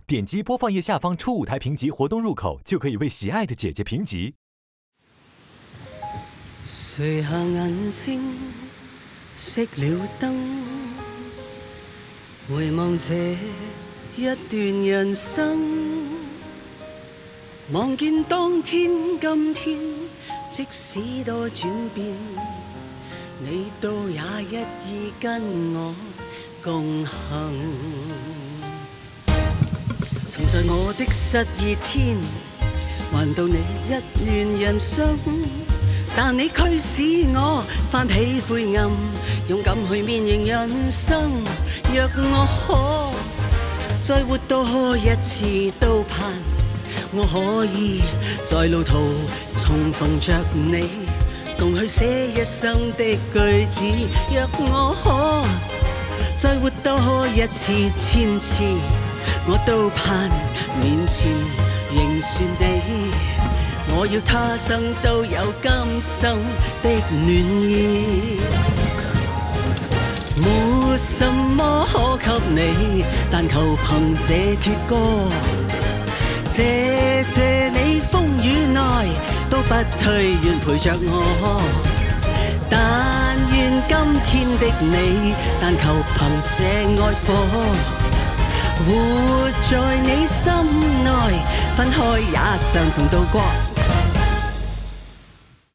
點擊播放頁下方初舞台評級活動入口，就可以為喜愛的姐姐評級。垂下眼睛，熄了燈，回望這一段人生，望見當天今天，即使多轉變，你都也一意跟我共行。曾在我的失意天，還到你一亂人生，但你驅使我翻起灰暗，勇敢去面迎人生。若我可再活多一次，都盼我可以在路途重逢着你，共去寫一生的句子。若我可再活多一次千次，我都盼面前仍算你，我要他生都有今生的暖意。沒什麼可給你，但求憑這闕歌，謝謝你風雨內都不退願陪着我。但願今天的你，但求憑這愛火，活在你心內，分開也像同渡過。